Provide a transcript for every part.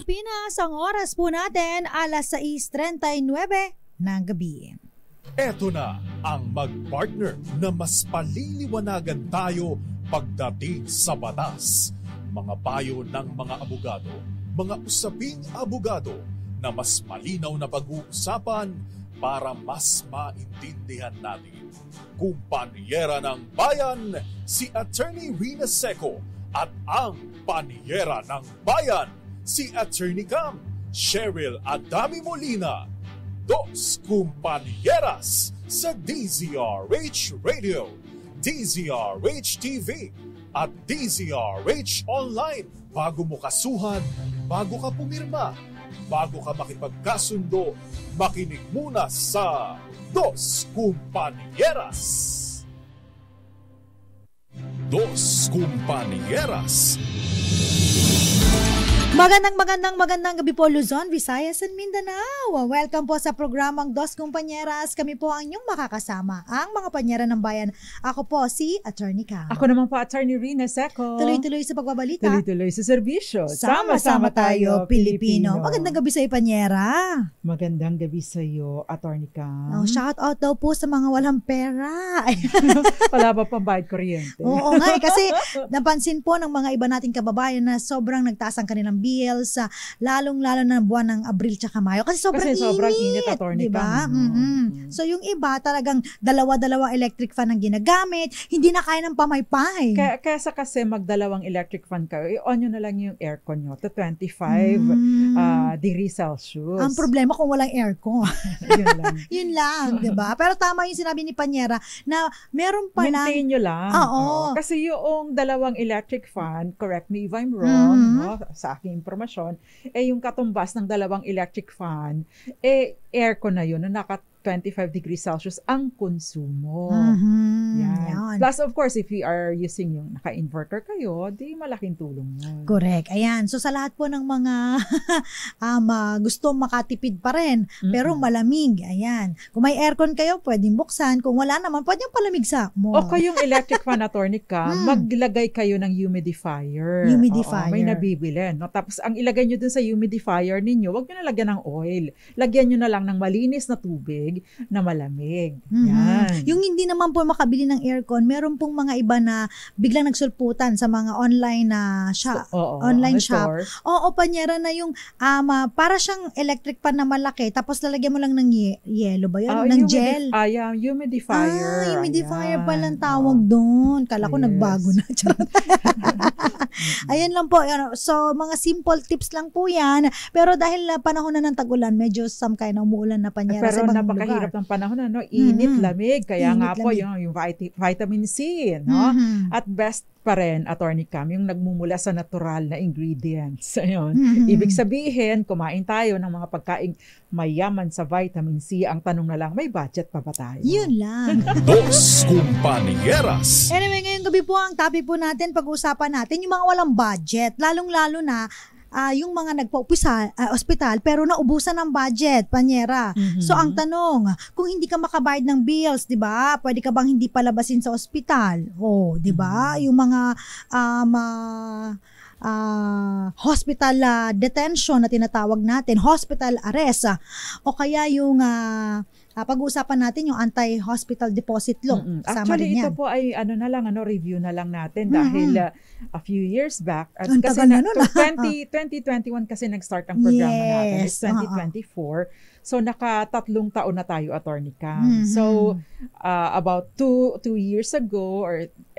Pinas, ang oras po natin, alas 6:39 ng gabi. Eto na ang mag-partner na mas paliliwanagan tayo pagdating sa batas. Mga payo ng mga abogado, mga usaping abogado na mas malinaw na pag-uusapan para mas maintindihan natin. Kumpanyera ng Bayan, si Attorney Rina Seco at ang Panyera ng Bayan, si Attorney Cam, Cheryl Adami Molina. Dos Kumpanieras sa DZRH Radio, DZRH TV at DZRH Online. Bago mo kasuhan, bago ka pumirma, bago ka makipagkasundo, makinig muna sa Dos Kumpanieras. Dos Kumpanieras. Magandang gabi po Luzon, Visayas at Mindanao. Welcome po sa programang Dos Kumpanieras. Kami po ang inyong makakasama, ang mga panyera ng bayan. Ako po si Attorney Cam. Ako naman po Attorney Rina Seco. Tuloy-tuloy sa pagbabalita. Tuloy-tuloy sa serbisyo. Sama-sama tayo, Pilipino. Magandang gabi sa iyo, panyera. Magandang gabi sa iyo, Attorney Cam. Oh, shout out daw po sa mga walang pera. Wala ba pambayad kuryente? Oo nga kasi napansin po ng mga iba nating kababayan na sobrang nagtaas ang kanilang bills, lalong-lalo na buwan ng Abril tsaka Mayo kasi sobrang init, Attorney diba? Cam. So yung iba talagang dalawa-dalawa electric fan ang ginagamit, hindi na kaya ng pamaypay. Kaysa kasi magdalawang electric fan kayo, i-on nyo na lang yung aircon nyo to 25 degrees Celsius. Ang problema kung walang aircon. Yun lang. Yun lang, diba? Pero tama yung sinabi ni Panyera na meron pa lang. Maintain nyo lang. Oo. Kasi yung dalawang electric fan, correct me if I'm wrong, no? Sa aking impormasyon, yung katumbas ng dalawang electric fan, aircon na yun na naka 25 degrees Celsius ang konsumo. Yan. Plus, of course, if you are using yung naka-inverter kayo, di malaking tulong yun. Correct. Ayan. So, sa lahat po ng mga gusto makatipid pa rin, pero malamig. Ayan. Kung may aircon kayo, pwedeng buksan. Kung wala naman, pwedeng palamig sa mall. O kayong electric fan, Attorney Cam, maglagay kayo ng humidifier. Humidifier. May nabibili. No? Tapos, ang ilagay nyo dun sa humidifier ninyo, wag nyo na lagyan ng oil. Lagyan nyo na lang ng malinis na tubig na malamig. Yan. Yung hindi naman po makabili ng aircon, meron pong mga iba na biglang nagsulputan sa mga online na shop. Online shop. Oo, Panyera na yung para siyang electric pan na malaki, tapos lalagyan mo lang ng yellow ba yun? Ng gel. Humidifier. Humidifier pa lang tawag doon. Kala ko nagbago na. Ayan lang po. So, mga simple tips lang po yan. Pero dahil panahon na ng tag-ulan, medyo some kind of umuulan na Panyera sa ibang lugar. Napakahirap ng panahon, init, lamig. Kaya init, nga po, lamig. yung vitamin C, no? At best pa rin, Attorney Cam, yung nagmumula sa natural na ingredients. Ayun. Ibig sabihin, kumain tayo ng mga pagkaing mayaman sa vitamin C. Ang tanong na lang, may budget pa ba tayo? Yun lang. Dos Kumpanieras. Anyway, ngayong gabi po ang topic po natin, pag-uusapan natin yung mga walang budget. Lalong-lalo na yung mga nagpa-ospital pero naubusan ng budget, Panyera. So ang tanong, kung hindi ka makabayad ng bills, 'di ba? Pwede ka bang hindi palabasin sa ospital? 'di ba? Yung mga hospital detention na tinatawag natin, hospital arrest, o kaya yung pag-uusapan natin yung anti-hospital deposit law. Actually, ito po ay review na lang natin dahil a few years back, at kasi 2021 kasi nag-start ang programa natin. It's 2024. So, naka-3 taon na tayo, Attorney Cam. So, about 2 years ago,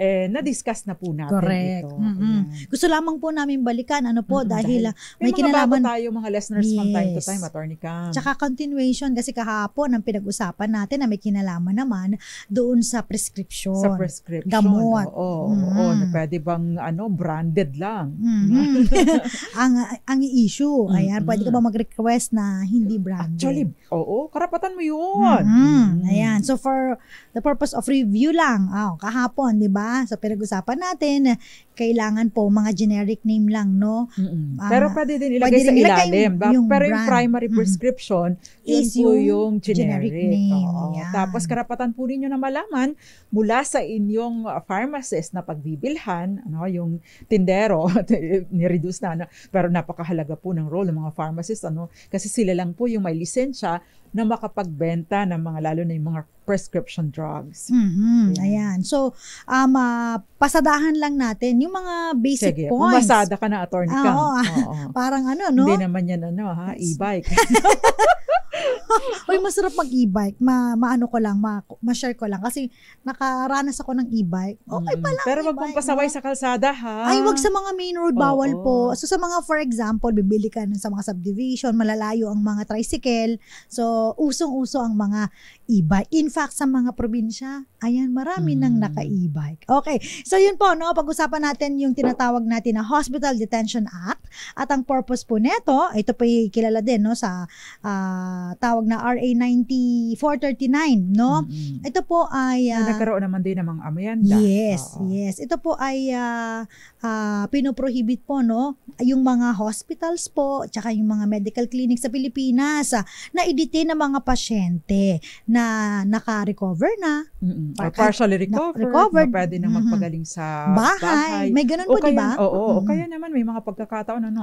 na-discuss na po natin. Correct. Ito. Gusto lamang po namin balikan, dahil may mga kinalaman. bago tayo, mga listeners from time to time, Attorney Cam. Tsaka continuation, kasi kahapon ang pinag-usapan natin na may kinalaman naman doon sa prescription. Sa prescription. Gamot. Oo. Pwede bang branded lang? ang issue. Ayan, pwede ka ba mag-request na hindi branded? Actually, karapatan mo yun. Ayan. So, for the purpose of review lang, kahapon, di ba? So, pinag-usapan natin kailangan po mga generic name lang, no? Pero pwede din ilagay sa ilalim. Pero yung primary prescription, yun po yung generic name. Tapos karapatan po ninyo na malaman mula sa inyong pharmacist na pagbibilhan, yung tindero, ni-reduce na, pero napakahalaga po ng role ng mga pharmacist, kasi sila lang po yung may lisensya na makapagbenta ng mga, lalo na yung mga prescription drugs. Ayan. So, pasadahan lang natin yung mga basic points. Pumasada ka na, Attorney Cam. Parang no? Hindi naman yan, e-bike. Uy, masarap mag-e-bike. Maano ko lang, ma-share ko lang. Kasi nakaranas ako ng e-bike. Okay pa lang. Pero wag mong pasaway sa kalsada, ha? Ay, wag sa mga main road, bawal po. So, sa mga, for example, bibili ka sa mga subdivision, malalayo ang mga tricycle. So, usong-uso ang mga e-bike. In fact, sa mga probinsya, ayan, marami nang naka-e-bike. Okay. So, yun po, no? Pag-usapan natin yung tinatawag natin na Hospital Detention Act. At ang purpose po neto, ito po kilala din, no? Sa tawag na RA 9439, no? Ito po ay nagkaroon naman din ng mga amyenda. Yes. Ito po ay pinoprohibit po, no, yung mga hospitals po, tsaka yung mga medical clinics sa Pilipinas na i-detain ng mga pasyente na naka-recover na or partially recovered, na pwede na magpagaling sa bahay. May ganun po, di ba? O kaya naman may mga pagkakataon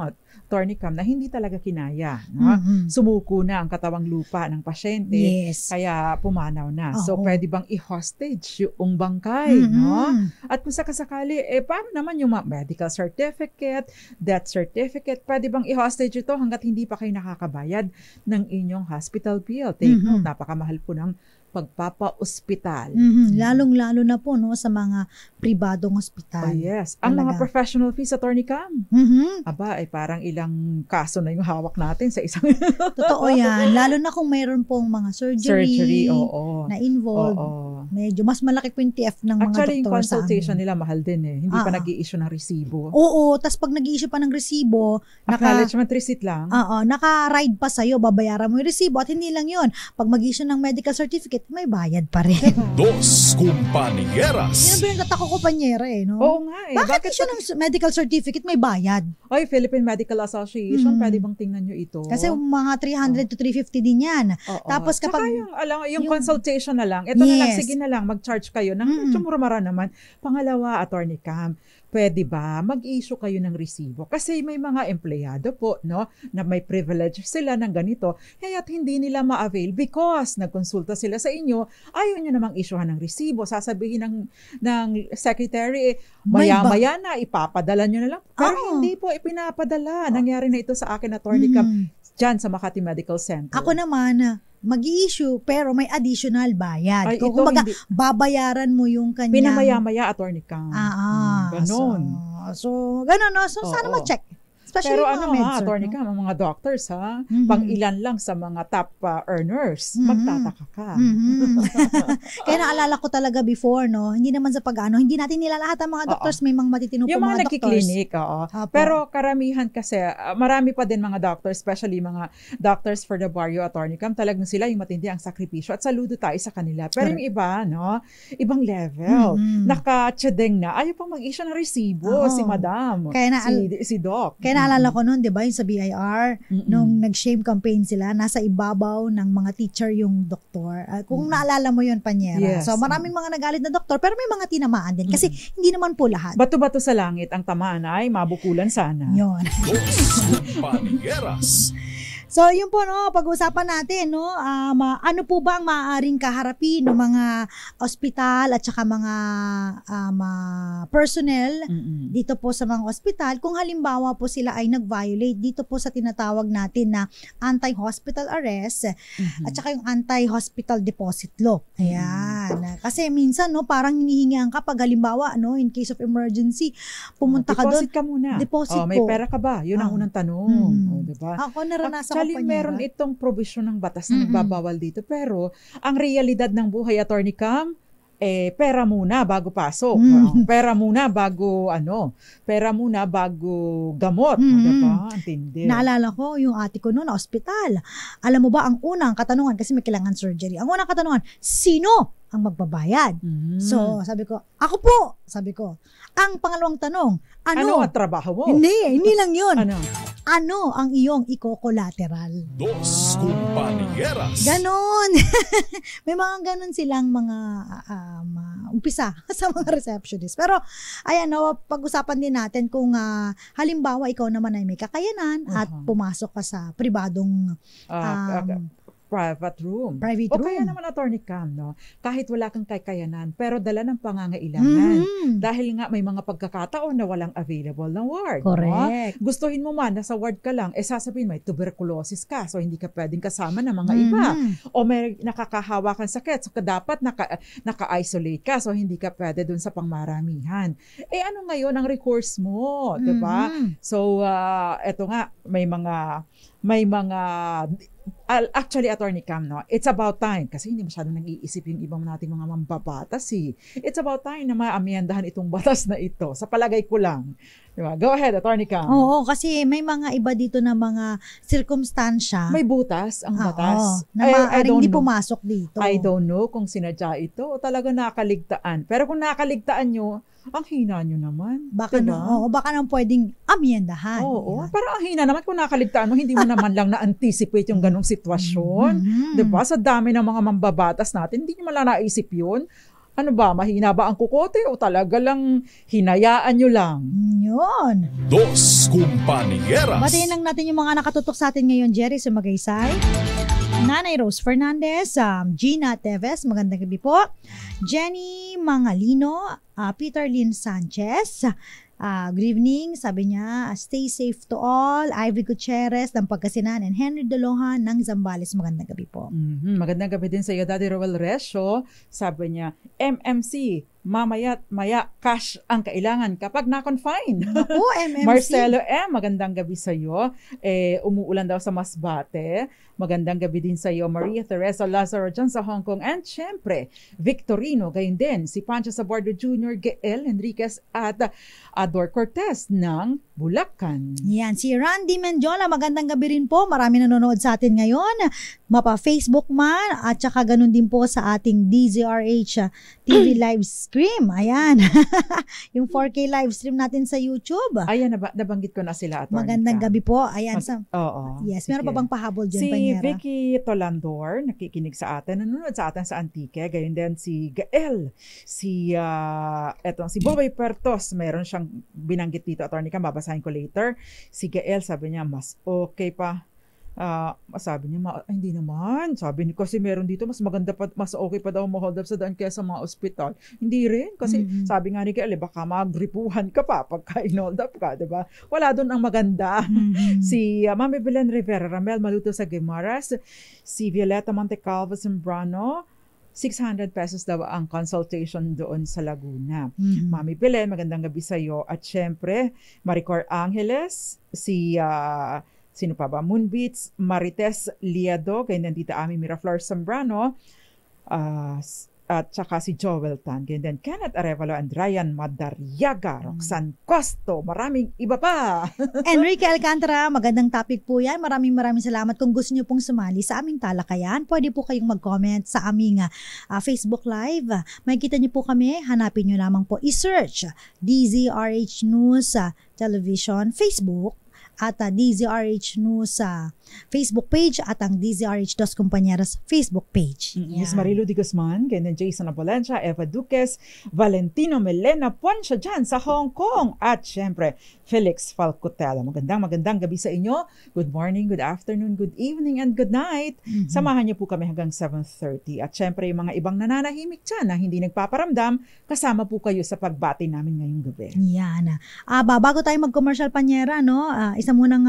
Attorney Cam, na hindi talaga kinaya, no? Sumuko na ang katawang lupa ng pasyente, kaya pumanaw na. So, pwede bang i-hostage yung bangkay, no? At kung sakasakali, paano naman yung medical certificate, death certificate, pwede bang i-hostage ito hanggat hindi pa kayo nakakabayad ng inyong hospital bill? Take note, napakamahal po ng pagpapa-ospital. Lalong-lalo na po, no, sa mga pribadong ospital. Ang mga professional fees, Attorney Cam. Aba, parang ilang kaso na yung hawak natin sa isang... Totoo yan. Lalo na kung mayroon pong mga surgery na involved. Medyo mas malaki po yung TF ng mga doktor sa amin. Actually, yung consultation nila mahal din Hindi pa nag-i-issue ng resibo. Tapos pag nag-i-issue pa ng resibo, acknowledgement receipt lang. Naka-ride pa sa'yo, babayaran mo yung resibo at hindi lang yun. Pag mag-issue ng medical certificate, may bayad pa rin. Dos Compañeras. Yan ba yung tatako ko, Panyera, no? Oo nga Bakit issue ng medical certificate may bayad? Philippine Medical Association, pwede bang tingnan nyo ito? Kasi mga 300 to 350 din yan. Tapos kapag... yung consultation na lang, ito na lang, sige na lang, mag-charge kayo ng medyo mura-mura naman. Pangalawa, Attorney Cam, pwede ba mag-issue kayo ng resibo? Kasi may mga empleyado po, no, na may privilege sila ng ganito, kaya't hindi nila ma-avail because nagkonsulta sila sa inyo, ayaw nyo namang issuehan ng resibo. Sasabihin ng secretary, maya-maya na, ipapadala nyo na lang. Pero hindi po ipinapadala. Nangyari na ito sa akin, Attorney Cam, dyan sa Makati Medical Center. Ako naman, mag-i-issue pero may additional bayad. Kumbaga, babayaran mo yung kanyang... Pinamaya-maya, Attorney Cam. Ganon. So, ganon, no? So, sana ma-check. Especially pero mga med-surg, Attorney Cam, mga doctors, pang ilan lang sa mga top earners, magtataka ka. Kaya naalala ko talaga before, no? Hindi naman sa hindi natin nilalahat ang mga doctors, may mga matitino po mga doctors. Yung mga nagkiklinik, pero karamihan kasi, marami pa din mga doctors, especially mga doctors for the barrio, Attorney Cam, talagang sila yung matindi ang sakripisyo at saludo tayo sa kanila. Pero yung iba, no? Ibang level. Naka-tsadeng na, ayaw pang mag-issue ng resibo, si Madam, si Doc. Kaya naalala ko noon, di ba, yung sa BIR, nung nag-shame campaign sila, nasa ibabaw ng mga teacher yung doktor. Kung naalala mo yun, Panyera. So, maraming mga nagalit na doktor, pero may mga tinamaan din. Kasi hindi naman po lahat. Bato-bato sa langit, ang tamaan ay mabukulan sana. Yun. Dos Compañeras. So, yun po, no, pag-uusapan natin, no, ano po ba ang maaaring kaharapin ng mga ospital at saka mga personnel dito po sa mga ospital kung halimbawa po sila ay nag-violate dito po sa tinatawag natin na anti-hospital arrest at saka yung anti-hospital deposit law. Ayan. Kasi minsan, no, parang hinihingihan ka pag halimbawa, no, in case of emergency, pumunta ka doon. Deposit ka muna. Deposit may pera ka ba? Yun ang unang tanong. Diba? Ako naranasan Actually, meron itong provision ng batas na nagbabawal dito. Pero, ang realidad ng buhay, Attorney Cam, pera muna bago pasok. Pera muna bago pera muna bago gamot. Diba? Antindi. Naalala ko yung ate ko noon na ospital. Alam mo ba ang unang katanungan kasi may kailangan surgery. Ang unang katanungan, sino ang magbabayad. Mm. So, sabi ko, ako po, sabi ko. Ang pangalawang tanong, Ano ang trabaho mo? Hindi lang yun. Ano? Ang iyong iko-collateral? Dos Compañeras. Ganon. May mga ganon silang mga umpisa sa mga receptionist. Pero, ayan, pag-usapan din natin kung halimbawa ikaw naman ay may kakayanan at pumasok ka sa pribadong private room. Private O room. kaya naman, Attorney Cam, no? Kahit wala kang kakayanan, pero dala ng pangangailangan. Dahil nga may mga pagkakataon na walang available na ward. Correct. No? Gustuhin mo man, nasa ward ka lang, sasabihin may tuberculosis ka, so hindi ka pwedeng kasama ng mga iba. O may nakakahawakan sakit, so dapat naka-isolate ka, so hindi ka pwede dun sa pangmaramihan. Ano ngayon ang recourse mo? Diba? So, eto nga, may mga actually, Attorney Cam, no, it's about time, kasi hindi masyadong nag-iisip yung ibang nating mga mambabatas It's about time na maamyendahan itong batas na ito. Sa palagay ko lang. Diba? Go ahead, Attorney Cam. Oo, kasi may mga iba dito na mga sirkumstansya. May butas ang batas. Na maaaring hindi pumasok dito. I don't know kung sinadya ito o talaga nakaligtaan. Pero kung nakaligtaan nyo, ang hina nyo naman. Baka diba? baka nang pwedeng amyendahan. Oo. Parang ang hina naman kung nakaligtaan mo, hindi mo naman lang na-anticipate yung ganong sitwasyon. Diba? Sa dami ng mga mambabatas natin, hindi nyo malang naisip yun. Ano ba? Mahina ba ang kukote o talaga lang hinayaan nyo lang? Yun. Dos Compañeras. Batiin lang natin yung mga nakatutok sa atin ngayon, Jerry Sumagaysay. Nanay Rose Fernandez, Gina Teves, magandang gabi po. Jenny Mangalino, Peter Lynn Sanchez, good evening, sabi niya, stay safe to all. Ivy Gutierrez ng Pagkasinan and Henry Dolohan ng Zambales, magandang gabi po. Magandang gabi din sa iyo, Daddy Roel Resio. Sabi niya, MMC, mamaya't maya, cash ang kailangan kapag na-confine. Ako, MMC. Marcelo M, magandang gabi sa iyo. Umuulan daw sa Masbate. Magandang gabi din sa iyo, Maria Teresa Lazaro dyan sa Hong Kong. And syempre, Victorino, gayon din, si Pancho Sabordo Jr., Gael Enriquez at Ador Cortez ng Bulacan. Yan, si Randy Mendiola, magandang gabi rin po. Marami nanonood sa atin ngayon. Mapa-Facebook man at saka ganun din po sa ating DZRH TV live stream. Ayan. Yung 4K live stream natin sa YouTube. Ayan, nabanggit ko na sila. Magandang gabi po. Ayan. Oo. Yes, meron pa bang pahabol dyan, si Panyera? Vicky Tolandor, nakikinig sa atin. Nanonood sa atin sa Antique. Gayon din si Gael. Si Bobay Pertos. Meron siyang binanggit dito, Attorney Cam, babasahin ko later. Si Gael, sabi niya, mas okay pa. Sabi niya, hindi naman. Sabi niya, kasi meron dito, mas maganda pa, mas okay pa daw ma-hold up sa daan kaya sa mga ospital. Hindi rin. Kasi sabi nga ni Gael, baka magripuhan ka pa pagka in-hold up ka, diba? Wala doon ang maganda. Si Mami Belen Rivera, Ramel Maluto sa Guimaras, si Violeta Montecalvo Zambrano, 600 pesos daw ang consultation doon sa Laguna. Mami Belen, magandang gabi sa iyo. At syempre, Maricor Angeles, sino pa ba? Moonbeats, Marites Liado, ganyan Tita Ami Miraflor Zambrano, at saka si Joel Tan, ganyan Kenneth Arevalo and Ryan Madariaga, Roxanne Costo, maraming iba pa. Enrique Alcantara, magandang topic po yan. Maraming salamat. Kung gusto niyo pong sumali sa aming talakayan, pwede po kayong mag-comment sa aming Facebook Live. Makikita niyo po kami, hanapin niyo lamang po, i-search DZRH News Television Facebook at DZRH News Facebook page at ang DZRH Dos Compañeras Facebook page. Miss Marilu Di Guzman, ganyan Jason Abalencia, Eva Duques, Valentino Melena Poncha dyan sa Hong Kong, at syempre Felix Falcotelo. Magandang gabi sa inyo. Good morning, good afternoon, good evening, and good night. Samahan niyo po kami hanggang 7:30. At syempre yung mga ibang nananahimik dyan na hindi nagpaparamdam, kasama po kayo sa pagbati namin ngayong gabi. Yan. Bago tayo mag-commercial, Panyera, no? Isa munang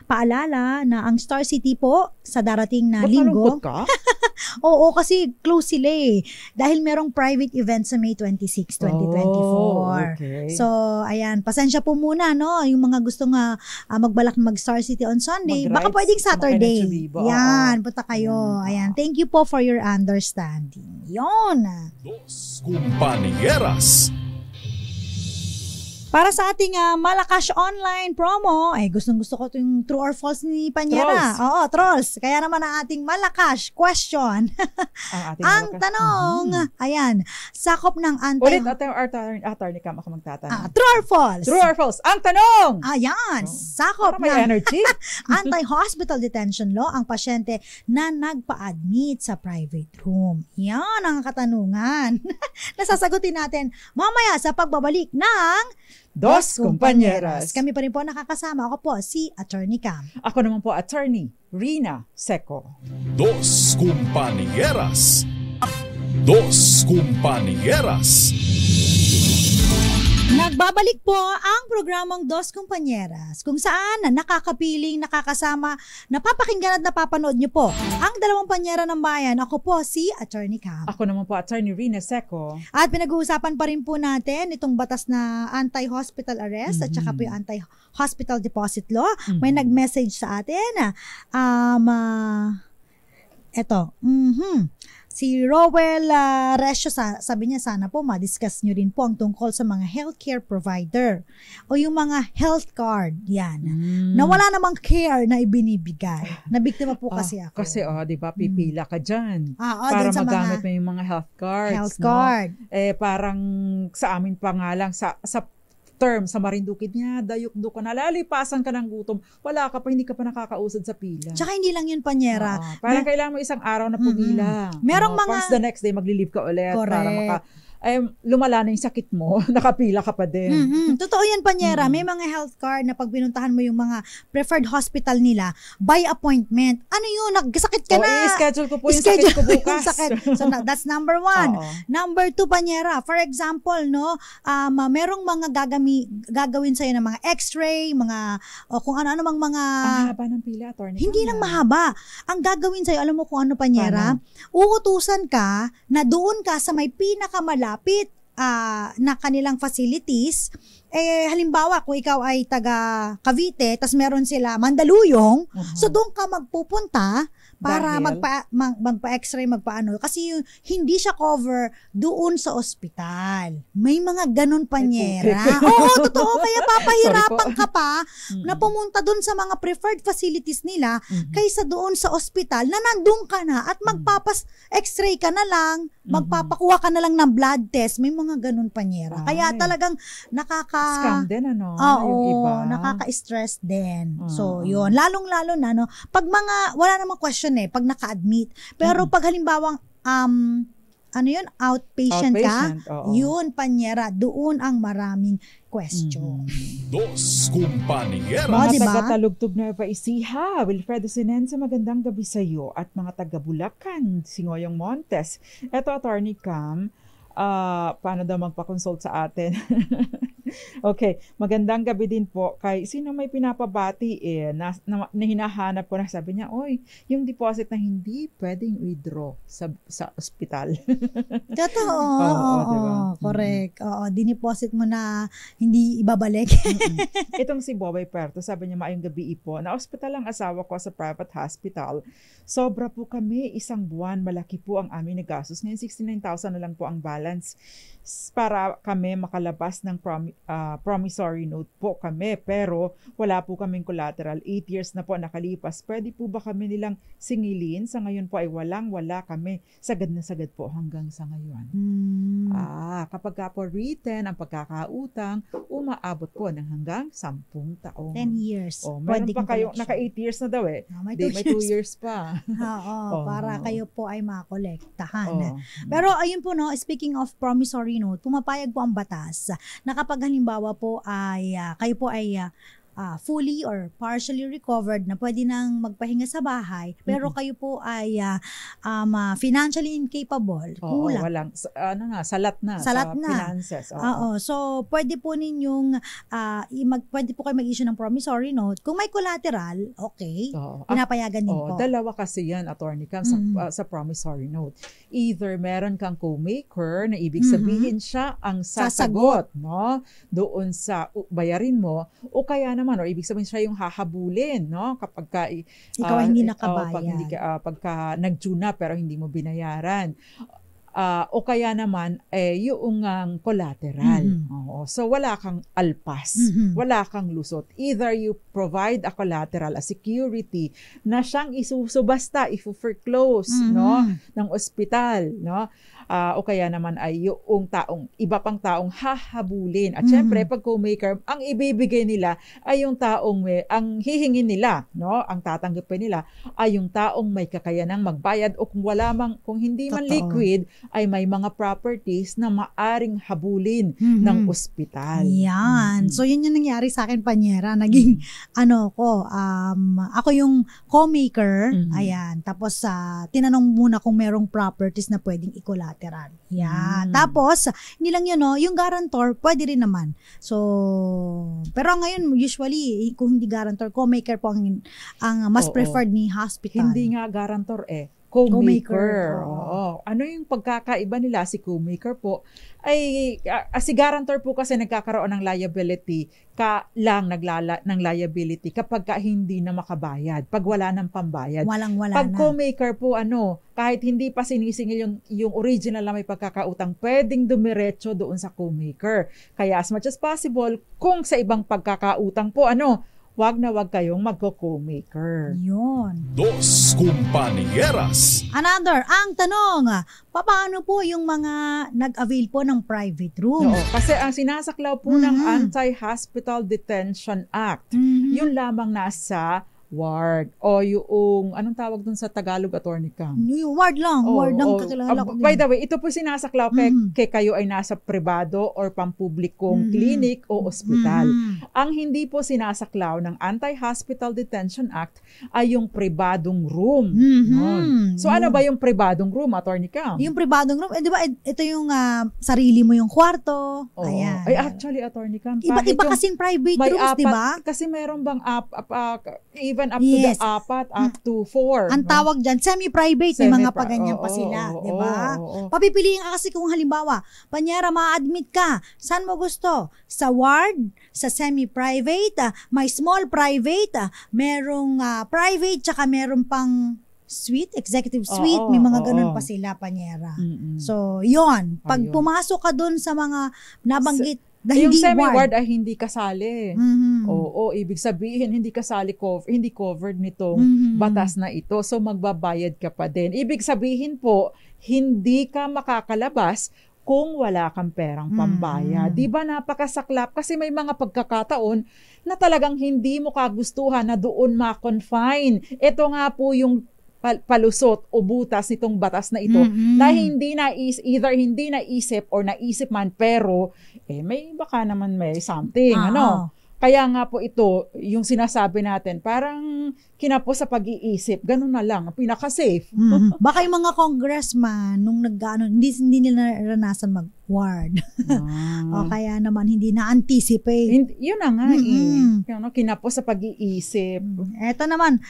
paalala na ang Star City po sa darating na linggo. Ka? Oo, kasi close sila eh. Dahil merong private event sa May 26, 2024. Okay. So, ayan, pasensya po muna, no? Yung mga gustong magbalak mag-Star City on Sunday, baka pwedeng Saturday. Yan, punta kayo. Ayan, thank you po for your understanding. Yon. Dos Compañeras. Para sa ating Malakash online promo, ay gustong-gusto ko yung true or false ni Panyera. Trolls. Oo, trolls. Kaya naman ang ating Malakash question. Ang tanong, ayan, sakop ng Ulit, attorney Cam, ako magtatanong. true or false? True or false? Ang tanong! Ayan, sakop Para may ng energy. anti-hospital detention law ang pasyente na nagpa-admit sa private room. Yan ang katanungan. Nasasagutin natin mamaya sa pagbabalik ng Dos Compañeras. Kami pa rin po nakakasama. Ako po si Attorney Cam. Ako naman po, attorney Rina Seco. Dos Compañeras. Dos Compañeras. Nagbabalik po ang programang Dos Compañeras kung saan nakakapiling, nakakasama, napapakinggan at napapanood niyo po ang dalawang panyera ng bayan. Ako po si Attorney Cam. Ako naman po, attorney Rina Seco. At pinag-uusapan pa rin po natin itong batas na anti-hospital arrest at saka po yung anti-hospital deposit law. May nag-message sa atin. Eto. Si Rowell Resio, sabi niya sana po ma-discuss nyo rin po ang tungkol sa mga healthcare provider o yung mga health card. Yan. Na wala namang care na ibinibigay. Nabiktima po kasi ako. Kasi, di ba, pipila ka dyan. dun Para sa magamit mo yung mga health cards. Health card. Parang sa amin pa nga lang, sa term sa Marinduque niya, dayok-do ka na, lalipasan ka ng gutom, wala ka pa, hindi ka pa nakakausad sa pila. Tsaka hindi lang yun, Panyera. Parang kailangan mo isang araw na pumila. Merong mga... Once the next day, magli-leave ka ulit. Correct. Para lumala na yung sakit mo, nakapila ka pa din. Totoo yan, Panyera. May mga health card na pag pinuntahan mo yung mga preferred hospital nila, by appointment. Ano yun? Nagsakit ka na. I-schedule ko po yung sakit ko bukas. So, that's number 1. Number 2, Panyera. For example, merong mga gagawin sa'yo ng mga x-ray, kung ano-ano mang mga... Ang haba ng pila, attorney. Hindi lang mahaba. Ang gagawin sa'yo, alam mo kung ano, Panyera? Uutusan ka na doon ka sa may pinakamalapit na kanilang facilities. Halimbawa, kung ikaw ay taga Cavite, tas meron sila Mandaluyong, so doon ka magpupunta para magpa-x-ray, magpa-ano. Kasi hindi siya cover doon sa ospital. May mga ganun, Panyera. Oo, totoo. Kaya papahirapan ka pa na pumunta doon sa mga preferred facilities nila kaysa doon sa ospital na nandun ka na at magpapas-x-ray ka na lang, magpapakuha ka na lang ng blood test. May mga ganun, Panyera. Kaya talagang scam din, ano? Oo, yung iba. nakaka-stress din. So, yun. Lalong-lalo na, pag wala namang question pag naka-admit. Pero pag halimbawang, outpatient ka, yun, Panyera, doon ang maraming question. Dos Compañeras. Mga diba? taga-Talugtog Nueva Ecija, Wilfredo Sinenza, magandang gabi sa iyo. At mga taga-Bulacan, Singoyong Montes. Eto, Attorney Cam, paano daw magpa-consult sa atin? Okay, magandang gabi din po kay sino may pinapabati na hinahanap ko na sabi niya, oy, yung deposit na hindi pwedeng withdraw sa ospital. Totoo. Diba? Correct. Dineposit mo na hindi ibabalik. Itong si Bobay Perto, sabi niya, maayong gabi po. Na-hospital ang asawa ko sa private hospital. Sobra po kami, isang buwan, malaki po ang aming nagastos. Ngayon, 69,000 na lang po ang balance para kami makalabas ng promissory note po kami. Pero wala po kaming collateral. 8 years na po nakalipas. Pwede po ba kami nilang singilin? Sa ngayon po ay wala kami. Sagad na sagad po hanggang sa ngayon. Kapag ka po written ang pagkakautang, umaabot po ng hanggang 10 taon. 10 years. Meron pa kayo, naka 8 years na daw may 2 years pa. Para kayo po ay makolektahan. Pero ayun po, speaking of promissory note, pumapayag po ang batas na kapag halimbawa po ay kayo po ay fully or partially recovered na pwede nang magpahinga sa bahay, pero kayo po ay financially incapable, kulang. Walang, salat na sa finances. So, pwede po ninyong, pwede po kayo mag-issue ng promissory note. Kung may collateral, okay, pinapayagan din po. Dalawa kasi yan, Attorney Cam, sa promissory note. Either meron kang co-maker na ibig sabihin siya ang sasagot, no? Doon sa bayarin mo, o kaya naman, o ibig sabihin siya yung hahabulin, no? Kapag ikaw hindi nakabayad. Pagka nag-due na pero hindi mo binayaran. o kaya naman yung collateral. Oo. So wala kang alpas, wala kang lusot. Either you provide a collateral, a security na siyang isusubasta, i-foreclose ng ospital, no? O kaya naman ay yung iba pang taong hahabulin. At syempre, pag co-maker, ang ibibigay nila ay yung taong ang hihingin nila, no? Ang tatanggapin nila ay yung taong may kakayanang magbayad, o kung hindi man liquid, ay may mga properties na maaring habulin ng ospital. Yan. So, yun yung nangyari sa akin, Panyera. Naging, ako yung co-maker. Ayan. Tapos, tinanong muna kung merong properties na pwedeng i-collateral. Yan. Tapos, hindi lang yun, no? Yung guarantor, pwede rin naman. So, pero ngayon, usually, kung hindi guarantor, co-maker po ang mas preferred ni hospital. Hindi nga guarantor co-maker. Oo. Ano yung pagkakaiba nila? Si co-maker po ay si guarantor po kasi nagkakaroon ng liability ng liability kapag hindi na makabayad, pag wala ng pambayad. Walang-wala pag co-maker po kahit hindi pa sinisingil yung original na may pagkakautang, pwedeng dumiretso doon sa co-maker. Kaya as much as possible, kung sa ibang pagkakautang po wag na wag kayong magko-co-maker. Yun. Dos Compañeras. Another, ang tanong, paano po yung mga nag-avail po ng private room? Oo, kasi ang sinasaklaw po ng Anti-Hospital Detention Act, yun lamang nasa ward o yung anong tawag dun sa Tagalog, Attorney Cam? Yung ward lang. Ward lang kakilala ko. By the way, ito po sinasaklaw kay kayo ay nasa pribado or pampublikong clinic o ospital. Ang hindi po sinasaklaw ng Anti-Hospital Detention Act ay yung pribadong room. So ano ba yung pribadong room, Attorney Cam? Yung pribadong room, di ba ito yung sarili mo yung kwarto. Ayan. Ay actually, Attorney Cam, iba kasing private rooms, di ba? Kasi meron bang even up to the 4, up to 4. Ang tawag dyan, semi-private. May mga paganyan pa sila. Diba? Papipiliin ka kasi kung halimbawa, Panyera, ma-admit ka. Saan mo gusto? Sa ward? Sa semi-private? May small private? Merong private, tsaka meron pang suite, executive suite, may mga ganun pa sila, Panyera. So, yon. Pag pumasok ka dun sa mga nabanggit, yung semi-ward ay hindi kasali. Oo, ibig sabihin hindi kasali hindi covered nitong batas na ito. So magbabayad ka pa din. Ibig sabihin po, hindi ka makakalabas kung wala kang perang pambayad. Di ba napakasaklap? Kasi may mga pagkakataon na talagang hindi mo kagustuhan na doon ma-confine. Ito nga po yung palusot o butas nitong batas na ito na hindi naisip or naisip man, pero may baka naman may something Kaya nga po ito, yung sinasabi natin, parang kinapos sa pag-iisip, ganun na lang, pinaka-safe. Baka yung mga congressman, nung hindi nila naranasan mag-ward. O kaya naman hindi na-anticipate. Yun na nga kinapos sa pag-iisip. Eto naman,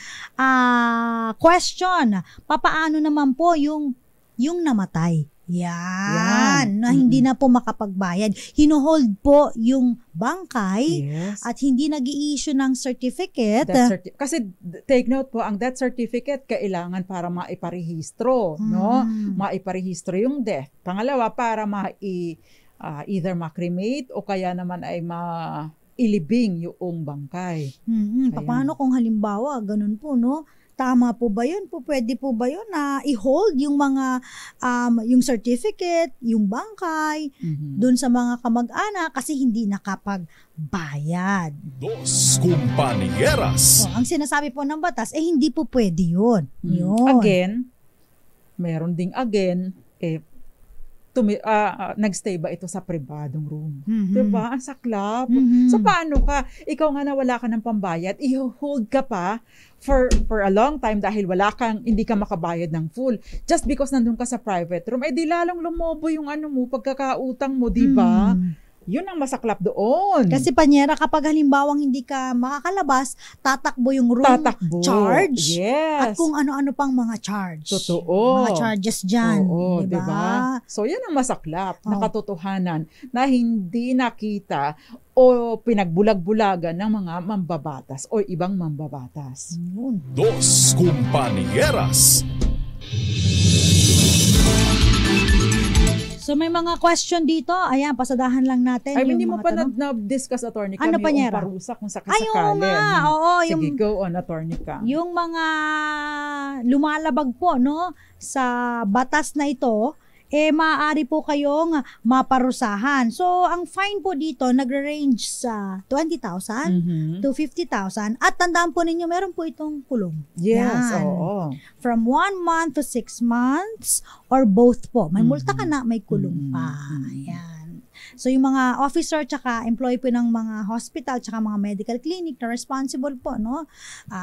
question, papaano naman po yung namatay? Yan. Na hindi na po makapagbayad. Hinuhold po yung bangkay at hindi nag-i-issue ng certificate. Kasi take note po, ang death certificate kailangan para maiparehistro, no? Maiparehistro yung death. Pangalawa, para either ma-cremate o kaya naman ay ilibing yung bangkay. Paano kung halimbawa, ganun po, no? Tama po ba yun? Pwede po ba yun na i-hold yung mga, yung certificate, yung bangkay, dun sa mga kamag-anak kasi hindi nakapagbayad? Dos Compañeras. Ang sinasabi po ng batas, hindi po pwede yun. Again, meron ding nagstay ba ito sa pribadong room? Diba? Ang saklap. So, paano ka? Ikaw nga na wala ka ng pambayad, i-hold ka pa for a long time dahil hindi ka makabayad ng full. Just because nandun ka sa private room, di lalong lumobo yung pagkakautang mo, diba? Yun ang masaklap doon. Kasi Panyera, kapag halimbawang hindi ka makakalabas, tatakbo yung room charge. Yes. At kung ano-ano pang mga charge. Totoo. Mga charges dyan. Oo, diba? So, yan ang masaklap na katotohanan na hindi nakita o pinagbulag-bulagan ng mga mambabatas o ibang mambabatas. Dos Compañeras. So may mga question dito. Ayan, pasadahan lang natin. Ay, hindi yung mo mga pa tanong. na-discuss, Attorney Cam, Ano pa, yung Nyera? parusa kung Ay, oo sakasakali. nga. Oo, Sige, yung, go on, Attorney Cam. yung mga lumalabag po, no, sa batas na ito, maaari po kayong maparusahan. So, ang fine po dito, nagre-range sa 20,000 Mhm. to 50,000. At tandaan po ninyo, meron po itong kulong. Yes, Yan. oo. From 1 month to 6 months or both po. May multa ka na, may kulong pa. Ayan. So, yung mga officer tsaka employee po ng mga hospital tsaka mga medical clinic na responsible po, no?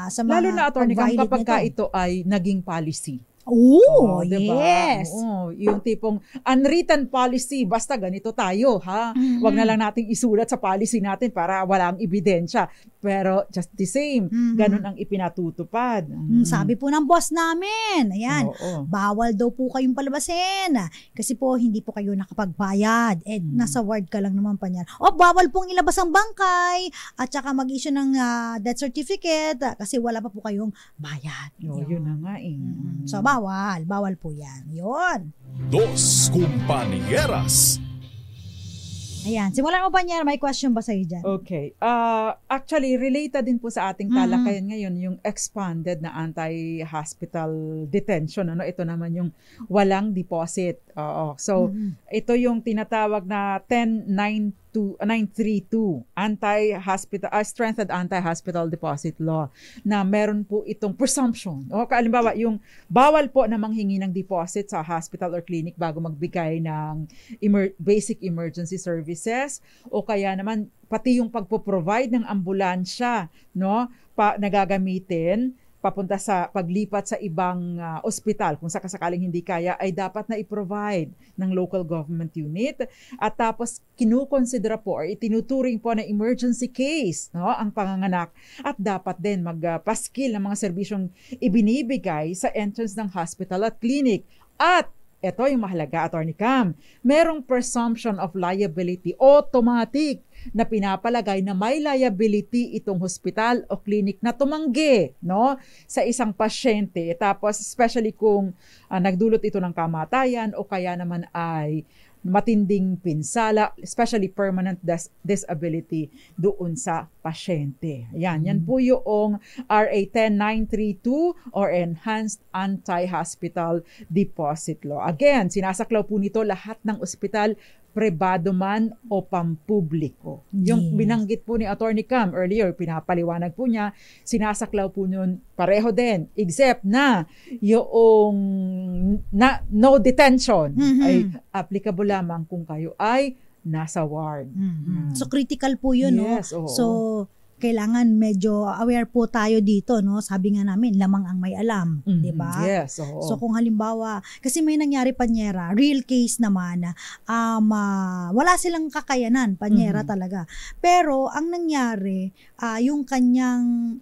Sa mga Lalo na, Attorney Cam, pag-violate kapag ka nito. ito ay naging policy. Oh, diba? yes. Oo, yung tipong unwritten policy, basta ganito tayo, ha? Mhm. Wag na lang nating isulat sa policy natin para walang ebidensya. Pero just the same, ganun ang ipinatutupad. Sabi po ng boss namin, ayan, Oo. bawal daw po kayong palabasin kasi po hindi po kayo nakapagbayad. Nasa ward ka lang naman pa niyan. O, bawal pong ilabas ang bangkay at saka mag-issue ng death certificate kasi wala pa po kayong bayad. Yun na nga eh. So, bawal po yan. Yun. Dos Compañeras. Ayan, simulan mo ba niya? May question ba sa'yo dyan? Okay. Actually, related din po sa ating talakayan ngayon yung expanded na anti-hospital detention. Ano? Ito naman yung walang deposit. Oo. So, ito yung tinatawag na 10932 strengthened anti-hospital deposit law na meron po itong presumption. O, kalimbawa, yung bawal po na manghingi ng deposit sa hospital or clinic bago magbigay ng basic emergency services o kaya naman pati yung pagpo-provide ng ambulansya, no, nagagamitin papunta sa paglipat sa ibang ospital kung sakasakaling hindi kaya ay dapat na i-provide ng local government unit at tapos kinukonsidera po or itinuturing po na emergency case, no, ang panganganak at dapat din magpaskil ng mga serbisyong ibinibigay sa entrance ng hospital at clinic. At ito yung mahalaga, Attorney Cam, merong presumption of liability automatic na pinapalagay na may liability itong hospital o clinic na tumanggi, no, sa isang pasyente. Tapos especially kung nagdulot ito ng kamatayan o kaya naman ay matinding pinsala, especially permanent disability doon sa pasyente. Yan po yung RA 10932 or Enhanced Anti-Hospital Deposit Law. Again, sinasaklaw po nito lahat ng ospital, pribado man o pampubliko. Yung binanggit po ni Attorney Cam earlier, pinapaliwanag po niya, sinasaklaw po nun pareho din, except na yung no detention ay applicable lamang kung kayo ay nasa ward. So critical po yun, yes, no? Oo. So kailangan medyo aware po tayo dito, no? Sabi nga namin, lamang ang may alam, 'di ba? Yes, oo. So kung halimbawa, kasi may nangyari Panyera, real case naman, wala silang kakayanan, Panyera talaga. Pero ang nangyari, yung kanyang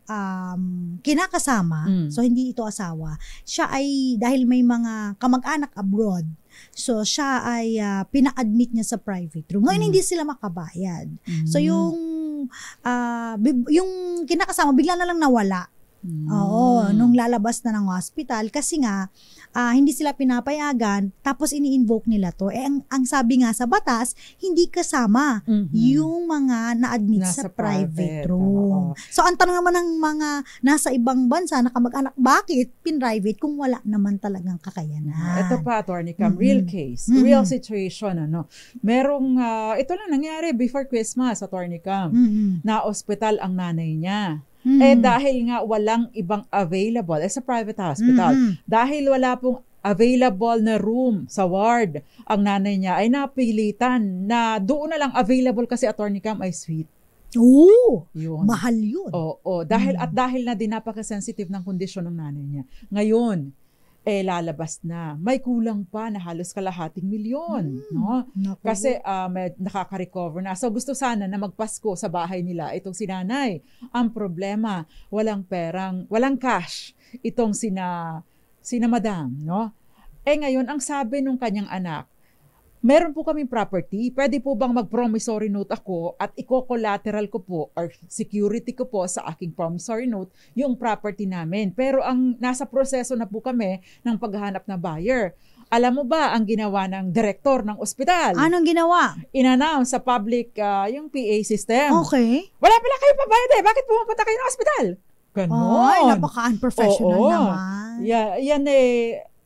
kinakasama, so hindi ito asawa, siya ay dahil may mga kamag-anak abroad, so siya ay pina-admit niya sa private room. Ngayon hindi sila makabayad. So yung kinakasama bigla na lang nawala. Oo, nung lalabas na ng hospital kasi nga hindi sila pinapayagan tapos ini-invoke nila to. Ang sabi nga sa batas, hindi kasama yung mga na-admit sa private room. So ang tanong naman ng mga nasa ibang bansa na kamag-anak, bakit pin-private kung wala naman talagang kakayanan? Ito pa, Attorney Cam, real case, real situation, ano. Merong, ito lang nangyari before Christmas, Attorney Cam, na ospital ang nanay niya. Dahil nga walang ibang available, sa private hospital, dahil wala pong available na room sa ward, ang nanay niya ay napilitan na doon na lang available kasi, Attorney Cam, ay suite. Oo, Yun. mahal yun. Oo, dahil na din napaka-sensitive ng kondisyon ng nanay niya. Ngayon, lalabas na. May kulang pa na halos kalahating milyon. No? Kasi nakaka-recover na. So gusto sana na magpasko sa bahay nila itong si nanay. Ang problema, walang cash itong sina madam. No? Ngayon, ang sabi nung kanyang anak, meron po kaming property, pwede po bang mag-promissory note ako at i-collateral ko po or security ko po sa aking promissory note yung property namin. Pero ang nasa proseso na po kami ng paghahanap na buyer. Alam mo ba ang ginawa ng direktor ng ospital? Anong ginawa? In-announce sa public yung PA system. Okay. Wala pala kayo pabayad eh. Bakit pumunta kayo ng ospital? Ganon. Ay, napaka-unprofessional naman. Yan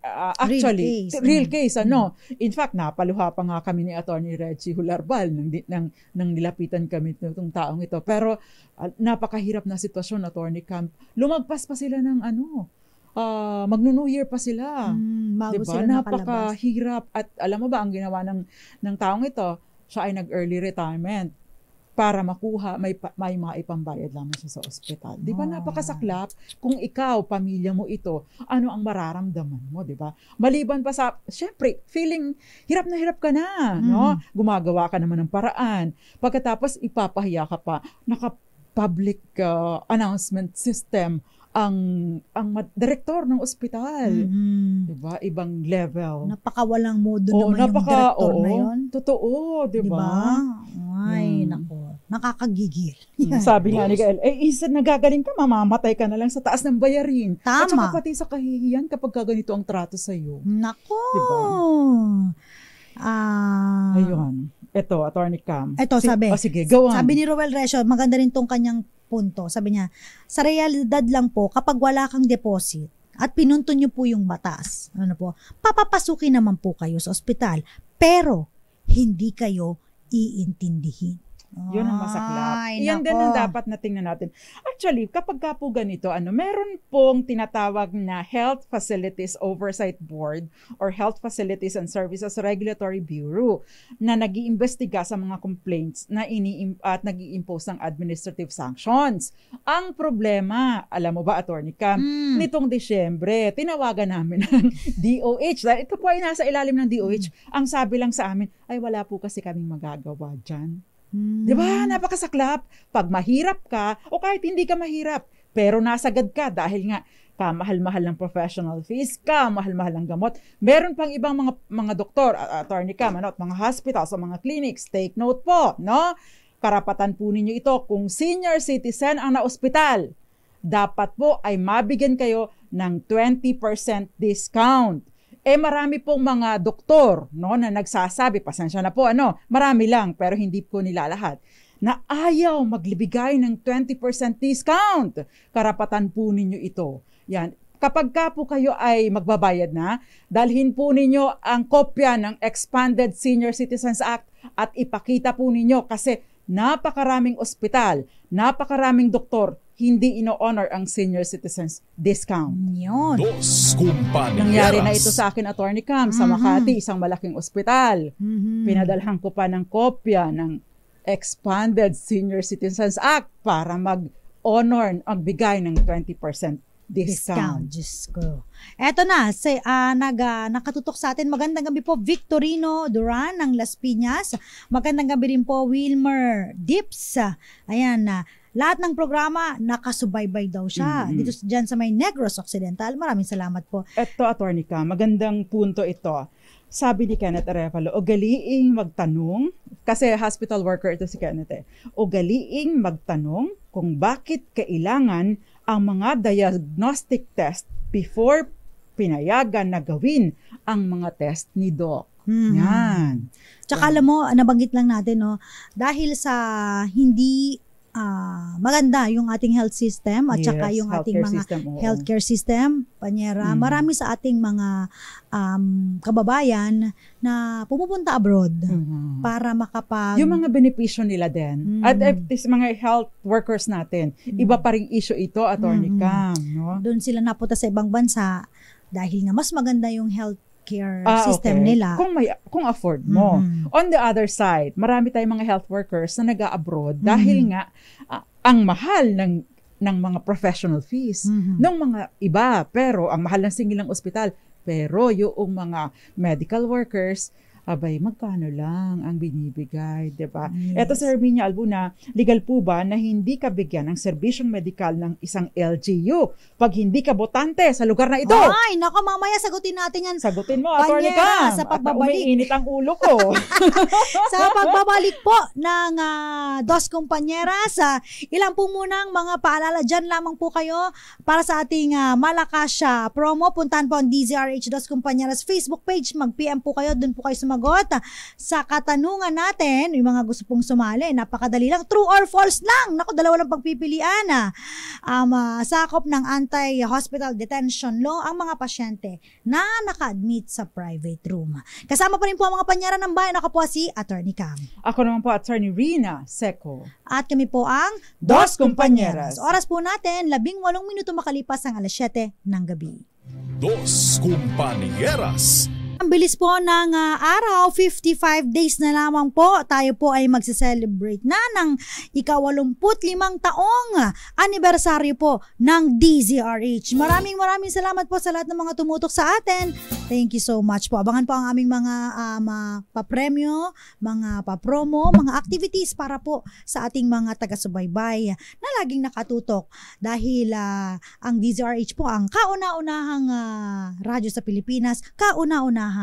actually, real case. In fact, napaluha pa nga kami ni Attorney Reggie Hularbal nang nilapitan kami ng taong ito. Pero napakahirap na sitwasyon, Attorney Cam. Lumagpas pa sila ng magno-New Year pa sila. Bago diba? sila Napakahirap. At alam mo ba, ang ginawa ng taong ito, siya ay nag-early retirement para makuha, may mga ipambayad lamang siya sa ospital. Di ba napakasaklap? Kung ikaw, pamilya mo ito, ano ang mararamdaman mo, di ba? Maliban pa sa, syempre, feeling, hirap na hirap ka na, no? Gumagawa ka naman ng paraan. Pagkatapos, ipapahiya ka pa, naka-public announcement system ang direktor ng ospital. Diba? Ibang level. Napakawalang modo naman yung direktor na yun. Totoo, diba? Ay, nako. Nakakagigil. Sabi nga ni Gael, isa nagagaling ka, mamamatay ka na lang sa taas ng bayarin. Tama. At saka pati sa kahihiyan kapag ganito ang trato sa'yo. Nako. Diba? Ayun. Ito, Attorney Cam. Ito, sabi. Sige, go on. Sabi ni Roel Resio, maganda rin tong kanyang punto. Sabi niya, sa realidad lang po, kapag wala kang deposit at pinunto niyo po yung batas, papapasukin naman po kayo sa ospital, pero hindi kayo iintindihin. Yun ang masaklap. Yan din ang dapat na tingnan natin. Actually, kapag ka po ganito, meron pong tinatawag na Health Facilities Oversight Board or Health Facilities and Services Regulatory Bureau na nag-iimbestiga sa mga complaints na at nag-i-impose ng administrative sanctions. Ang problema, alam mo ba, Attorney Cam, nitong Disyembre, tinawagan namin ng DOH. Dahil ito po ay nasa ilalim ng DOH. Ang sabi lang sa amin, ay wala po kasi kaming magagawa dyan. Diba? Napakasaklap. Pag mahirap ka, o kahit hindi ka mahirap, pero nasagad ka dahil nga kamahal-mahal ng professional fees, kamahal-mahal ng gamot. Meron pang ibang mga doktor, Attorney Cam, at mga hospitals o mga clinics. Take note po, no? Karapatan po ninyo ito. Kung senior citizen ang na-ospital, dapat po ay mabigyan kayo ng 20% discount. Marami pong mga doktor, no, na nagsasabi, pasensya na po, marami lang, pero hindi po nila lahat, na ayaw maglibigay ng 20% discount. Karapatan po ninyo ito. Yan. Kapag ka po kayo ay magbabayad na, dalhin po ninyo ang kopya ng Expanded Senior Citizens Act at ipakita po ninyo kasi napakaraming ospital, napakaraming doktor, hindi ino-honor ang senior citizens discount. Yun. Dos Kumpanieras. Nangyari na ito sa akin, Attorney Cam, sa Makati, isang malaking ospital. Pinadalhan ko pa ng kopya ng Expanded Senior Citizens Act para mag-honor, magbigay ng 20% discount. Diyos ko. Eto na, nakatutok sa atin. Magandang gabi po, Victorino Duran ng Las Piñas. Magandang gabi rin po, Wilmer Dips. Ayan na. Lahat ng programa, nakasubaybay daw siya. Dito dyan sa may Negros Occidental. Maraming salamat po. Eto, Attorney Cam, magandang punto ito. Sabi ni Kenneth Arevalo, ugaliing magtanong, kasi hospital worker ito si Kenneth, ugaliing magtanong kung bakit kailangan ang mga diagnostic test before pinayagan na gawin ang mga test ni Doc. Yan. Tsaka alam mo, nabanggit lang natin, dahil sa hindi maganda yung ating health system at saka yung ating mga healthcare system, Panyera, marami sa ating mga kababayan na pumupunta abroad para yung mga benepisyo nila din. At if mga health workers natin, iba pa ring issue ito, Attorney Cam, no? Doon sila napunta sa ibang bansa dahil nga mas maganda yung health care system nila. Kung afford mo. On the other side, marami tayong mga health workers na nag-a-abroad dahil nga ang mahal ng mga professional fees ng mga iba. Pero ang mahal ng singilang ospital. Pero yung mga medical workers, abay, magkano lang ang binibigay, di ba? Yes. Eto, Sir Herminia Albuna, legal po ba na hindi ka bigyan ng serbisyong medikal ng isang LGU pag hindi ka botante sa lugar na ito? Ay, nako, mamaya sagutin natin yan. Sagutin mo, Atty. Panyera, Cam. sa pagbabalik. At umiinit ang ulo ko. Sa pagbabalik po ng Dos Compañeras, ilan po munang mga paalala dyan lamang po kayo para sa ating malakas promo. Puntahan po ang DZRH Dos Compañeras Facebook page. Mag-PM po kayo, dun po kayo sumagot sa katanungan natin. Yung mga gusto pong sumali, napakadali lang. True or false lang. Naku, dalawa lang pagpipilian. Sakop ng anti-hospital detention law ang mga pasyente na naka-admit sa private room. Kasama pa rin po ang mga panyara ng bayan. Ako po si Atty. Cam. Ako naman po, Atty. Rina Seco. At kami po ang Dos Compañeras. Oras po natin, 18 minuto makalipas ang alas 7 ng gabi. Dos Compañeras. Ang bilis po ng araw, 55 days na lamang po. Tayo po ay magse-celebrate na ng ika-85 taong anibersaryo po ng DZRH. Maraming salamat po sa lahat ng mga tumutok sa atin. Thank you so much po. Abangan po ang aming mga papremyo, mga papromo, mga activities para po sa ating mga taga-subaybay na laging nakatutok. Dahil ang DZRH po ang kauna-unahang radyo sa Pilipinas, kauna-unahang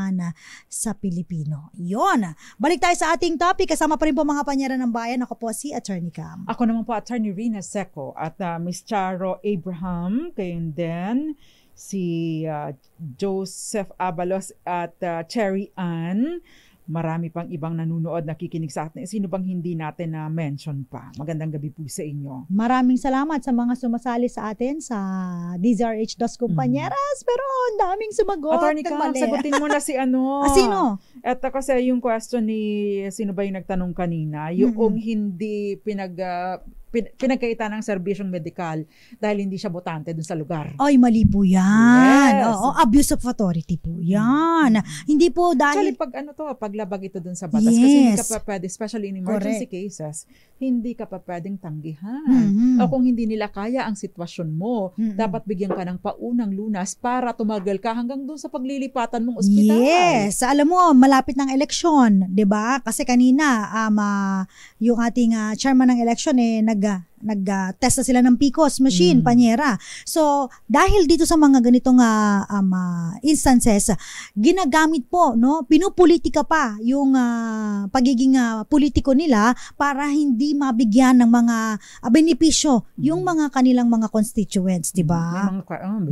sa Pilipino. Yon. Balik tayo sa ating topic. Kasama pa rin po mga panyara ng bayan. Ako po si Atty. Cam. Ako naman po, Atty. Rina Seco at Miss Charo Abraham. Kayo din si Joseph Abalos at Cherry Ann. Marami pang ibang nanunood, nakikinig sa atin. Sino bang hindi natin na-mention pa? Magandang gabi po sa inyo. Maraming salamat sa mga sumasali sa atin sa DZRH Dos Compañeras. Pero ang daming sumagot. Atty. Cam, sagutin mo na si ano. Sino? Eto kasi yung question ni, sino ba yung nagtanong kanina? Yung hindi pinagkaitan ng serbisyong medikal dahil hindi siya botante dun sa lugar. Ay, mali po yan. Yes. Oo, abuse of authority po yan. Hindi po dahil... Actually, paglabag ito dun sa batas. Yes. Kasi hindi ka pa pwede, especially in emergency cases, hindi ka pa pwedeng tanggihan. O kung hindi nila kaya ang sitwasyon mo, dapat bigyan ka ng paunang lunas para tumagal ka hanggang dun sa paglilipatan mong ospital. Yes. Alam mo, malapit ng eleksyon, 'di ba? Kasi kanina yung ating chairman ng eleksyon nag-test na sila ng PCOS machine, panyera. So, dahil dito sa mga ganitong instances, ginagamit po, no? Pinupolitika pa yung pagiging politiko nila para hindi mabigyan ng mga benepisyo yung mga kanilang mga constituents, 'di ba?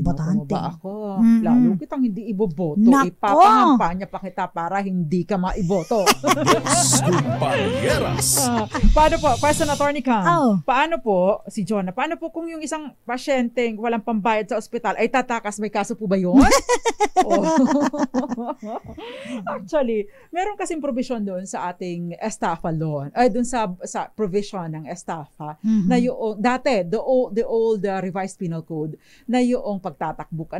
Botante. Ba ako? Lalo kitang hindi iboboto. Nako! Ipapangampanya pa kita para hindi ka maiboto. Dos Compañeras. Paano po? Question, Atty. Cam. Oh. Si Jonah, paano po kung yung isang pasyenteng walang pambayad sa ospital ay tatakas, may kaso po ba yun? Actually, meron kasing provision doon sa ating estafa law, ay doon sa provision ng estafa, na yung, dati, the old revised penal code, na yung pagtatakbo ka,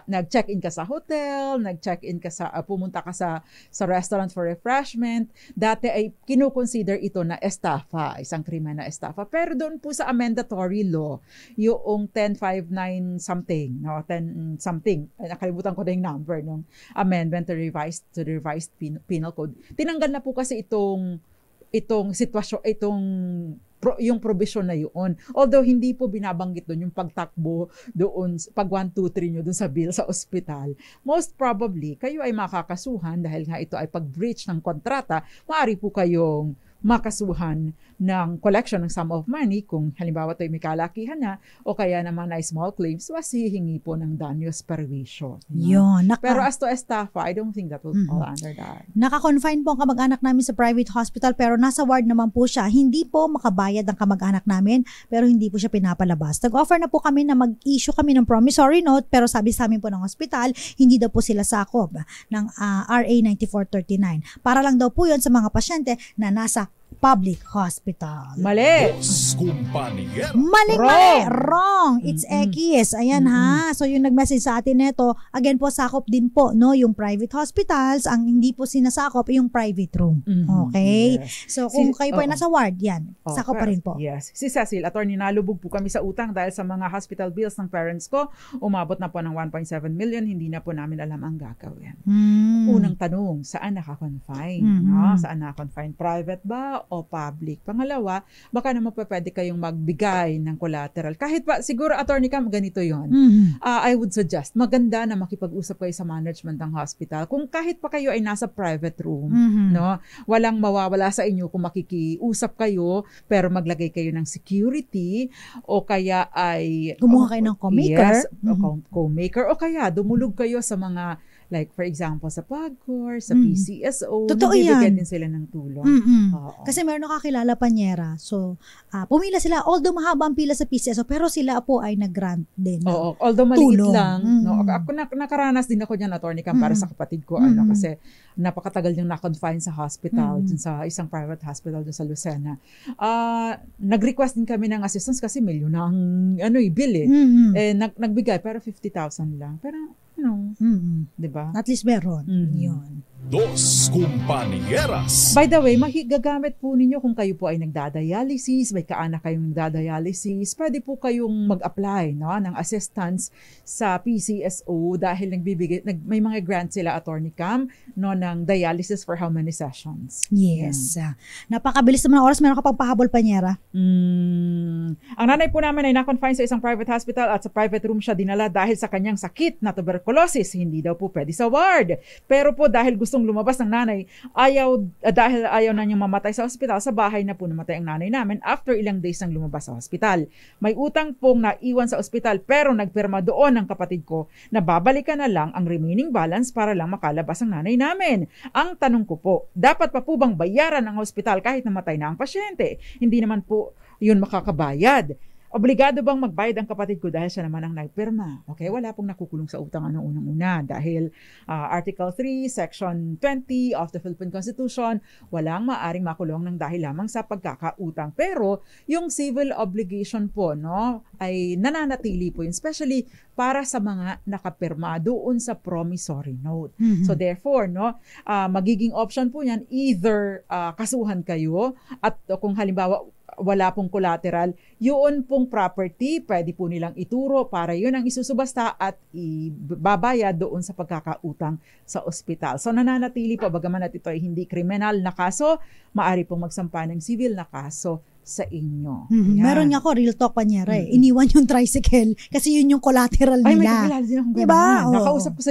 nag-check-in ka sa hotel, nag-check-in ka sa, pumunta ka sa restaurant for refreshment, dati ay kinukonsider ito na estafa, isang krimen na estafa. Pero doon po sa amendatory law, yung 1059 something, no, 10 something, nakalimutan ko na yung number ng amendment to the revised penal code. Tinanggal na po kasi itong sitwasyon, yung provision na yun. Although hindi po binabanggit doon yung pagtakbo doon, pag 1, 2, 3 nyo doon sa bill sa ospital. Most probably, kayo ay makakasuhan dahil nga ito ay pag-breach ng kontrata, maaari po kayong makasuhan ng collection ng sum of money kung halimbawa ito ay may kalakihan na o kaya naman na small claims, was hihingi po ng danyos perwisyo. Yun. Pero as to estafa, I don't think that will fall under that. Naka-confine po ang kamag-anak namin sa private hospital pero nasa ward naman po siya. Hindi po makabayad ang kamag-anak namin pero hindi po siya pinapalabas. Nag-offer na po kami na mag-issue kami ng promissory note pero sabi sa amin po ng hospital, hindi daw po sila sakop ng RA 9439. Para lang daw po yun sa mga pasyente na nasa public hospital. Mali. Dos Compañeras. Wrong. It's Ekis. Ayan ha. So yung nag-message sa atin nito, again po sakop din po no yung private hospitals, ang hindi po sinasakop yung private room. Okay? Yes. So kung kayo po ay nasa ward, yan. Sakop pa rin po. Yes. Si Cecil, attorney, nalubog po kami sa utang dahil sa mga hospital bills ng parents ko. Umabot na po ng 1.7 million. Hindi na po namin alam ang gagawin. Unang tanong, saan naka-confine? No? Saan naka-confine? Private ba o public? Pangalawa, baka naman po pwede kayong magbigay ng collateral. Kahit pa, siguro, attorney Cam, ganito yon. I would suggest, maganda na makipag-usap kayo sa management ng hospital. Kung kahit pa kayo ay nasa private room, no, walang mawawala sa inyo kung makikiusap kayo, pero maglagay kayo ng security, o kaya ay gumawa kayo ng co-maker. Yes, co-maker, o kaya dumulog kayo sa mga, like for example, sa PAGCOR, sa PCSO, Totoo bibigyan yan. din sila ng tulong. Kasi meron nakakilala Panyera. So, pumila sila, although mahaba ang pila sa PCSO, pero sila po ay nag-grant din. Oo, although maliit tulong. lang. No, ako nakaranas din ako dyan, attorney Cam, para sa kapatid ko. Kasi napakatagal niyang na-confine sa hospital, dun sa isang private hospital dun sa Lucena. Nag-request din kami ng assistance kasi milyon ang bill eh. Nagbigay, pero 50,000 lang. Pero, diba? At least meron. Yun. Dos Compañeras. By the way, gagamit po ninyo kung kayo po ay nagdadialysis, may kaanak kayong nagdadialysis, pwede po kayong mag-apply ng assistance sa PCSO dahil may mga grant sila, attorney Cam, ng dialysis for how many sessions. Yes. Napakabilis naman ang oras. Meron ka pang pahabol, Panyera? Ang nanay po namin ay na-confine sa isang private hospital at sa private room siya dinala dahil sa kanyang sakit na tuberculosis. Hindi daw po pwede sa ward. Pero po dahil gustong lumabas ng nanay, dahil ayaw na niyang mamatay sa ospital, sa bahay na po namatay ang nanay namin after ilang days nang lumabas sa ospital. May utang pong naiwan sa ospital pero nagpirma doon ng kapatid ko na babalikan na lang ang remaining balance para lang makalabas ang nanay namin. Ang tanong ko po, dapat pa po bang bayaran ng ospital kahit namatay na ang pasyente? Hindi naman po yun makakabayad. Obligado bang magbayad ang kapatid ko dahil siya naman ang nagpirma? Okay, wala pong nakukulong sa utang unang-una dahil Article 3, Section 20 of the Philippine Constitution, walang maaring makulong ng dahil lamang sa pagkakautang. Pero yung civil obligation po, ay nananatili po yun, especially para sa mga nakapirma doon sa promissory note. So therefore, magiging option po yan, either kasuhan kayo at kung halimbawa wala pong collateral, yun pong property, pwede po nilang ituro para yun ang isusubasta at ibabayad doon sa pagkakautang sa ospital. So nananatili po, bagaman at ito ay hindi kriminal na kaso, maaari pong magsampa ng civil na kaso sa inyo. Meron nga ako, real talk, Panyera. Iniwan yung tricycle kasi yun yung collateral nila. Ay, may kakilala din akong diba? Nakausap ko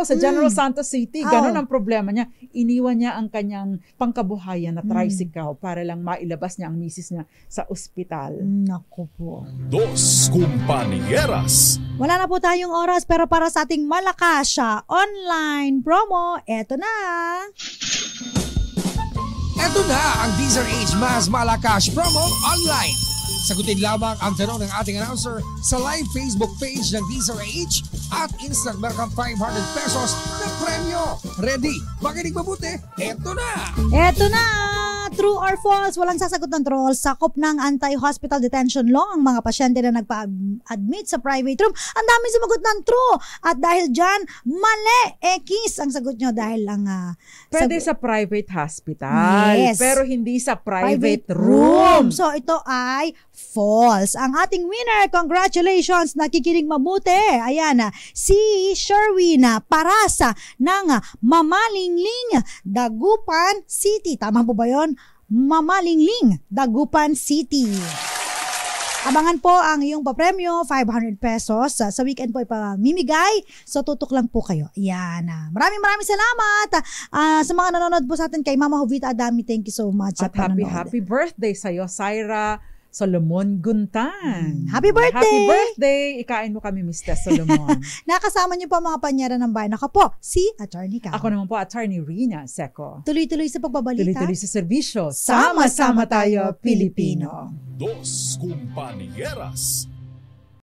sa General Santos City. Ganon ang problema niya. Iniwan niya ang kanyang pangkabuhayan na tricycle para lang mailabas niya ang misis niya sa ospital. Naku po. Dos Compañeras. Wala na po tayong oras pero para sa ating Malakasya online promo, eto na. Ito na ang DZRH Mas Malakas Promo Online. Sagutin lamang ang tanong ng ating announcer sa live Facebook page ng DZRH at instant meron 500 pesos na premyo. Ready? Makinig mabuti. Ito na! Eto na! True or false? Walang sasagot ng troll. Sakop ng anti-hospital detention law ang mga pasyente na nagpa-admit sa private room. Ang dami sumagot ng true. At dahil dyan, mali. Ekis ang sagot nyo dahil ang... Pwede sa private hospital. Yes. Pero hindi sa private room. So ito ay false. Ang ating winner, congratulations, nakikinig mabuti. Ayan, si Sherwina Parasa ng Mamalingling, Dagupan City. Tama po ba yun? Mamalingling, Dagupan City. Abangan po ang iyong papremyo, 500 pesos. Sa weekend po ipamimigay. So tutok lang po kayo. Yan. Maraming salamat. Sa mga nanonood po sa atin kay Mama Jovita Adami, thank you so much. At happy birthday sa'yo, Syra Solomon Guntan. Happy birthday! Happy birthday! Ikain mo kami, Mr. Solomon. Nakasama niyo po mga Panyera ng bayan. Ako po, si Attorney Cam. Ako naman po, Attorney Rina Seco. Tuloy-tuloy sa pagbabalita. Tuloy-tuloy sa serbisyo. Sama-sama tayo, Pilipino. Dos Compañeras.